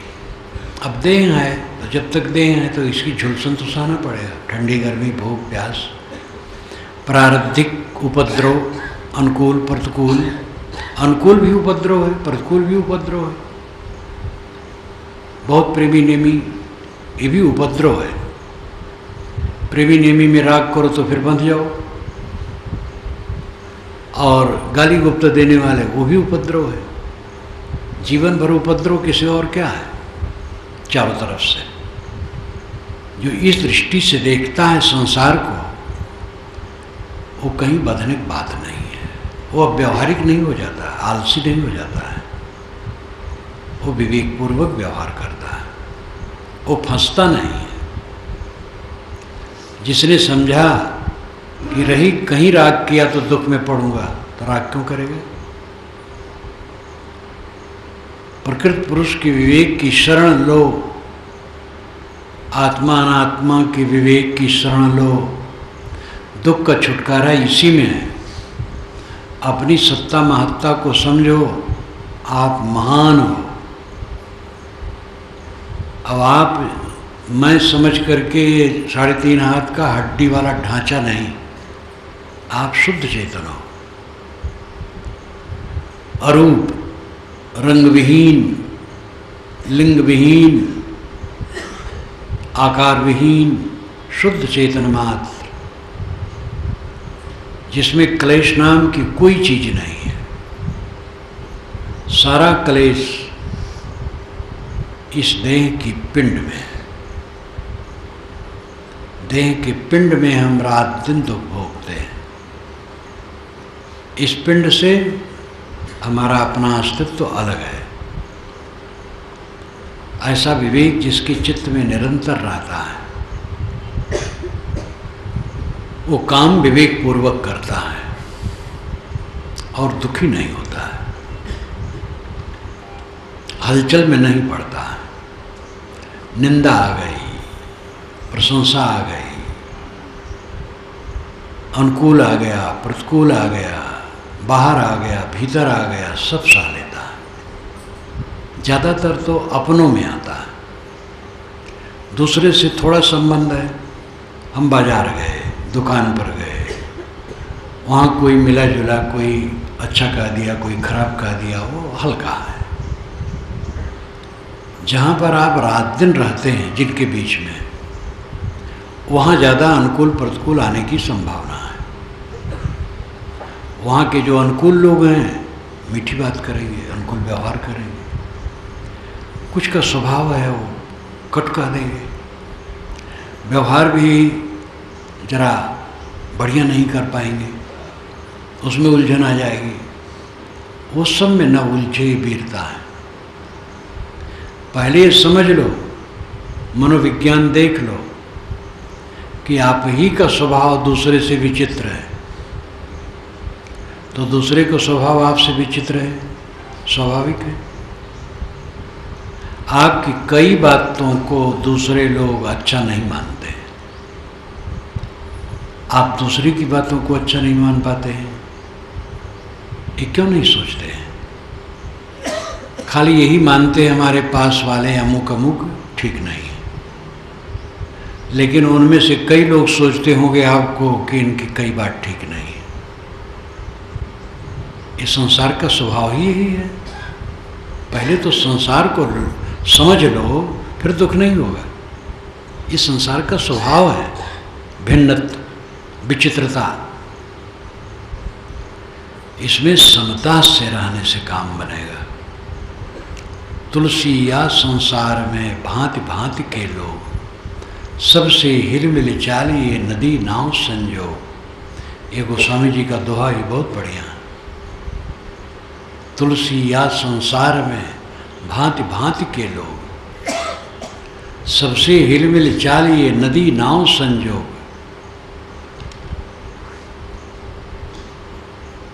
अब देह है तो जब तक देह है तो इसकी झुलसन तो सहना पड़ेगा, ठंडी गर्मी भूख प्यास, प्रारब्धिक उपद्रव, अनुकूल प्रतिकूल, अनुकूल भी उपद्रव है, प्रतिकूल भी उपद्रव है, बहुत प्रेमी नेमी, ये भी उपद्रव है। प्रेमी नेमी में राग करो तो फिर बंध जाओ, और गाली गुप्त देने वाले वो भी उपद्रव है। जीवन भर उपद्रव किसी और क्या है, चारों तरफ से। जो इस दृष्टि से देखता है संसार को, वो कहीं बंधने की बात नहीं है। वो अब व्यवहारिक नहीं हो जाता, आलसी नहीं हो जाता है, वो विवेकपूर्वक व्यवहार करता है, वो फंसता नहीं है। जिसने समझा कि रही कहीं राग किया तो दुख में पड़ूंगा, तो राग क्यों करेगा। प्रकृत पुरुष के विवेक की शरण लो, आत्मा अनात्मा के विवेक की शरण लो। दुख का छुटकारा इसी में है। अपनी सत्ता महत्ता को समझो, आप महान हो। अब आप मैं समझ करके 3.5 हाथ का हड्डी वाला ढांचा नहीं, आप शुद्ध चेतन हो, अरूप, रंग विहीन, लिंग विहीन, आकार विहीन, शुद्ध चेतन मात्र, जिसमें क्लेश नाम की कोई चीज नहीं है। सारा क्लेश इस देह की पिंड में है। देह के पिंड में हम रात दिन दुख भोगते हैं। इस पिंड से हमारा अपना अस्तित्व तो अलग है। ऐसा विवेक जिसके चित्त में निरंतर रहता है, वो काम विवेक पूर्वक करता है और दुखी नहीं होता है, हलचल में नहीं पड़ता है। निंदा आ गई, प्रशंसा आ गई, अनुकूल आ गया, प्रतिकूल आ गया, बाहर आ गया, भीतर आ गया, सब सह लेता है। ज़्यादातर तो अपनों में आता है। दूसरे से थोड़ा संबंध है, हम बाजार गए, दुकान पर गए, वहाँ कोई मिला जुला, कोई अच्छा कह दिया, कोई खराब कह दिया, वो हल्का है। जहाँ पर आप रात दिन रहते हैं जिनके बीच में, वहाँ ज़्यादा अनुकूल प्रतिकूल आने की संभावना है। वहाँ के जो अनुकूल लोग हैं मीठी बात करेंगे, अनुकूल व्यवहार करेंगे। कुछ का स्वभाव है वो कट कह देंगे, व्यवहार भी जरा बढ़िया नहीं कर पाएंगे, उसमें उलझन आ जाएगी। वो सब में न उलझे वीरता है। पहले ये समझ लो, मनोविज्ञान देख लो कि आप ही का स्वभाव दूसरे से विचित्र है, तो दूसरे का स्वभाव आपसे विचित्र है, स्वाभाविक है। आपकी कई बातों को दूसरे लोग अच्छा नहीं मानते, आप दूसरे की बातों को अच्छा नहीं मान पाते हैं। ये क्यों नहीं सोचते हैं? खाली यही मानते हैं हमारे पास वाले अमुक अमुक ठीक नहीं है, लेकिन उनमें से कई लोग सोचते होंगे आपको कि इनकी कई बात ठीक नहीं है। ये संसार का स्वभाव ही यही है। पहले तो संसार को समझ लो, फिर दुख नहीं होगा। ये संसार का स्वभाव है, भिन्नत्व, विचित्रता। इसमें समता से रहने से काम बनेगा। तुलसी या संसार में भांति भांति के लोग, सबसे हिलमिल चाली ये नदी नाव संजोग। ये गोस्वामी जी का दोहा ही बहुत बढ़िया है। तुलसी या संसार में भांति भांति के लोग, सबसे हिलमिल चाली ये नदी नाव संजोग।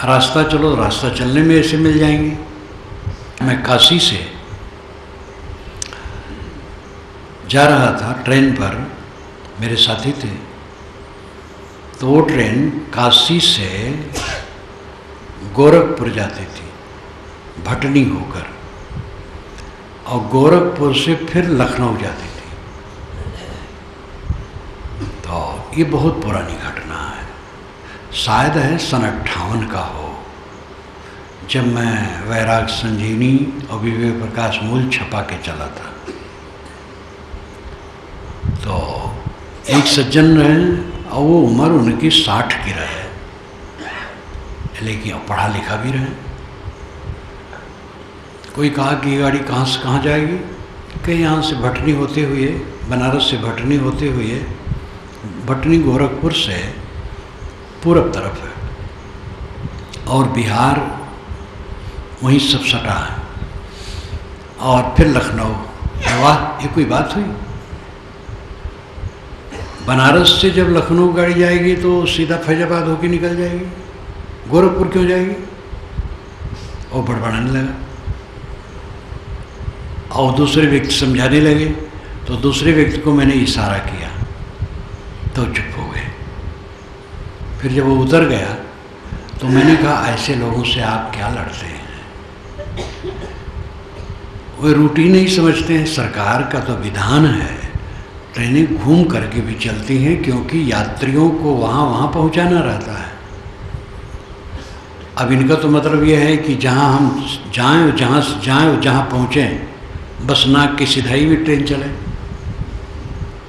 रास्ता चलो, रास्ता चलने में ऐसे मिल जाएंगे। मैं काशी से जा रहा था ट्रेन पर, मेरे साथी थे, तो वो ट्रेन काशी से गोरखपुर जाती थी भटनी होकर, और गोरखपुर से फिर लखनऊ जाती थी। तो ये बहुत पुरानी घटना है, शायद है सन 58 का हो, जब मैं वैराग संजीवनी और विवेक प्रकाश मूल छपा के चला था। तो एक सज्जन रहे और वो उम्र उनकी 60 की रहे, लेकिन पढ़ा लिखा भी रहे। कोई कहा कि ये गाड़ी कहाँ से कहाँ जाएगी? कि यहाँ से भटनी होते हुए, बनारस से भटनी होते हुए, भटनी गोरखपुर से पूरब तरफ है, और बिहार वहीं सब सटा है, और फिर लखनऊ। वाह, ये कोई बात हुई? बनारस से जब लखनऊ गाड़ी जाएगी तो सीधा फैजाबाद होकर निकल जाएगी, गोरखपुर क्यों जाएगी? और बड़बड़ाने लगा, और दूसरे व्यक्ति समझाने लगे, तो दूसरे व्यक्ति को मैंने इशारा किया तो चुप हो गए। फिर जब वो उतर गया तो मैंने कहा, ऐसे लोगों से आप क्या लड़ते हैं? वे रूटीन नहीं समझते हैं। सरकार का तो विधान है, ट्रेनें घूम करके भी चलती हैं, क्योंकि यात्रियों को वहाँ पहुँचाना रहता है। अब इनका तो मतलब यह है कि जहाँ हम जाएं, जहाँ से जाएं, जहाँ पहुँचें, बस नाक की सिधाई में ट्रेन चले।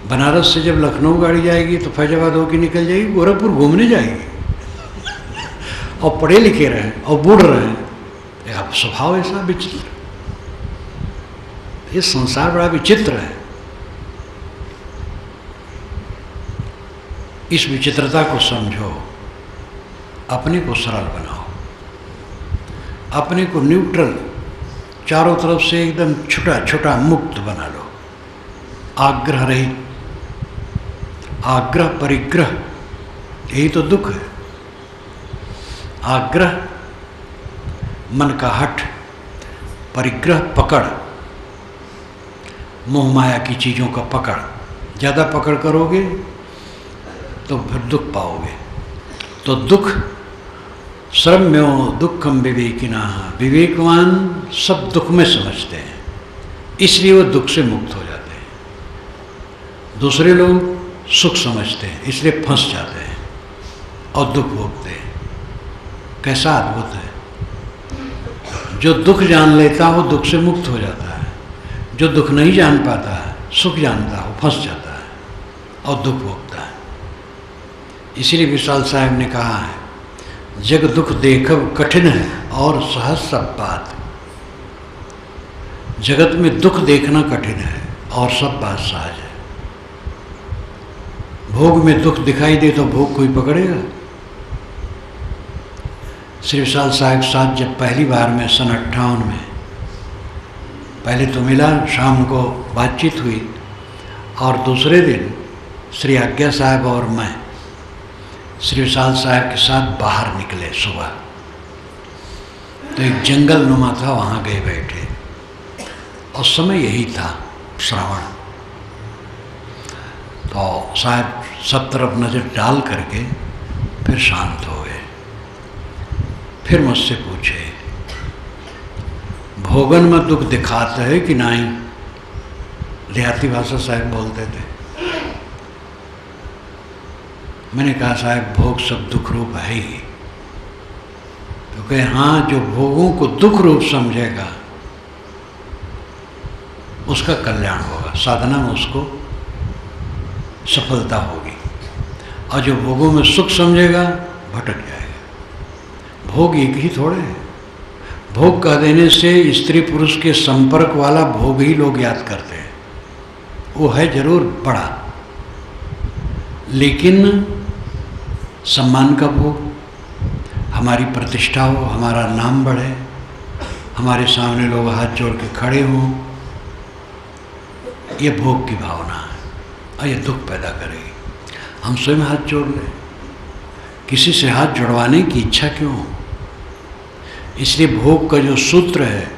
बनारस से जब लखनऊ गाड़ी जाएगी तो फैजाबाद होकर निकल जाएगी, गोरखपुर घूमने जाएगी। और पढ़े लिखे रहे और बूढ़ रहे, अब स्वभाव ऐसा विचित्र। ये संसार बड़ा विचित्र है। इस विचित्रता को समझो, अपने को सरल बनाओ, अपने को न्यूट्रल, चारों तरफ से एकदम छोटा छोटा मुक्त बना लो, आग्रह रहित। आग्रह परिग्रह, यही तो दुख है। आग्रह मन का हठ, परिग्रह पकड़, मोह माया की चीज़ों का पकड़। ज़्यादा पकड़ करोगे तो फिर दुख पाओगे। तो दुख, श्रम्यो दुखम विवेकिना, विवेकवान सब दुख में समझते हैं, इसलिए वो दुख से मुक्त हो जाते हैं। दूसरे लोग सुख समझते हैं, इसलिए फंस जाते हैं और दुख भोगते हैं। कैसा अद्भुत है! जो दुख जान लेता हो दुख से मुक्त हो जाता है, जो दुख नहीं जान पाता है, सुख जानता हो, फंस जाता है और दुख भोगता है। इसीलिए विशाल साहब ने कहा है, जग दुख देखब कठिन है और सहज सब बात। जगत में दुख देखना कठिन है और सब बात सहज है। भोग में दुख दिखाई दे तो भोग कोई पकड़ेगा? श्री विशाल साहब के साथ जब पहली बार में सन 58 में पहले तो मिला, शाम को बातचीत हुई, और दूसरे दिन श्री आज्ञा साहब और मैं श्री विशाल साहब के साथ बाहर निकले सुबह। तो एक जंगल नुमा था, वहाँ गए बैठे, और समय यही था श्रावण। तो साहब सब तरफ नज़र डाल करके फिर शांत हो गए। फिर मुझसे पूछे, भोगन में दुख दिखाते है कि नहीं? देहाती भाषा साहब बोलते थे। मैंने कहा, साहब भोग सब दुख रूप है ही, तो कहे हाँ, जो भोगों को दुख रूप समझेगा उसका कल्याण होगा, साधना में उसको सफलता होगी, और जो भोगों में सुख समझेगा भटक जाएगा। भोग एक ही थोड़े है। भोग कह देने से स्त्री पुरुष के संपर्क वाला भोग ही लोग याद करते हैं। वो है जरूर बड़ा, लेकिन सम्मान का भोग, हमारी प्रतिष्ठा हो, हमारा नाम बढ़े, हमारे सामने लोग हाथ जोड़ के खड़े हों, ये भोग की भावना है और ये दुख पैदा करेगी। हम स्वयं हाथ जोड़ लें, किसी से हाथ जुड़वाने की इच्छा क्यों हो? इसलिए भोग का जो सूत्र है,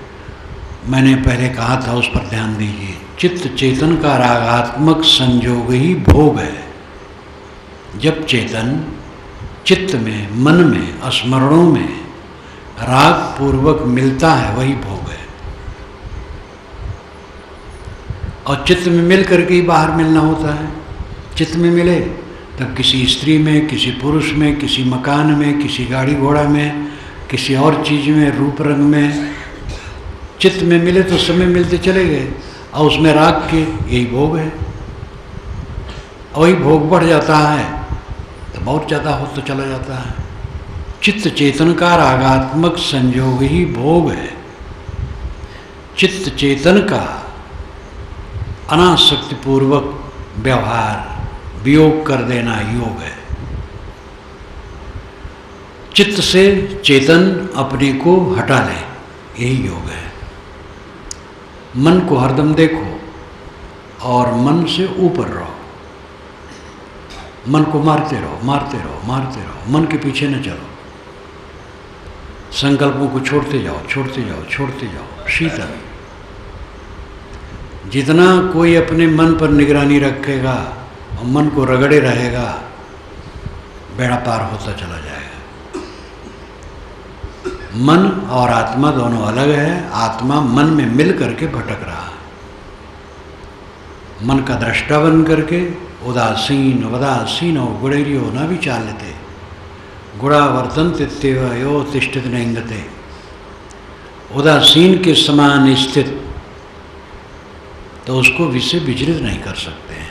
मैंने पहले कहा था, उस पर ध्यान दीजिए। चित्त चेतन का रागात्मक संयोग ही भोग है। जब चेतन चित्त में, मन में, स्मरणों में राग पूर्वक मिलता है, वही भोग है। और चित्त में मिल करके ही बाहर मिलना होता है। चित्त में मिले तब किसी स्त्री में, किसी पुरुष में, किसी मकान में, किसी गाड़ी घोड़ा में, किसी और चीज़ में, रूप रंग में, चित्त में मिले तो समय मिलते चले गए, और उसमें राग के यही भोग है। और वही भोग बढ़ जाता है तो बहुत ज़्यादा हो तो चला जाता है। चित्त चेतन का रागात्मक संयोग ही भोग है। चित्त चेतन का अनासक्तिपूर्वक व्यवहार, वियोग कर देना योग है। चित्त से चेतन अपने को हटा ले, यही योग है। मन को हरदम देखो और मन से ऊपर रहो। मन को मारते रहो, मारते रहो, मारते रहो, मन के पीछे न चलो। संकल्पों को छोड़ते जाओ, छोड़ते जाओ, छोड़ते जाओ। शीतल। जितना कोई अपने मन पर निगरानी रखेगा और मन को रगड़े रहेगा, बेड़ा पार होता चला जाएगा। मन और आत्मा दोनों अलग है। आत्मा मन में मिल करके भटक रहा है। मन का दृष्टा बन करके उदासीन वदासीन गुणेरियो न विचाल्यते गुणा वर्तन्ते तेव यो तिष्ठित नैंगते। उदासीन के समान स्थित तो उसको विषय विचलित नहीं कर सकते हैं।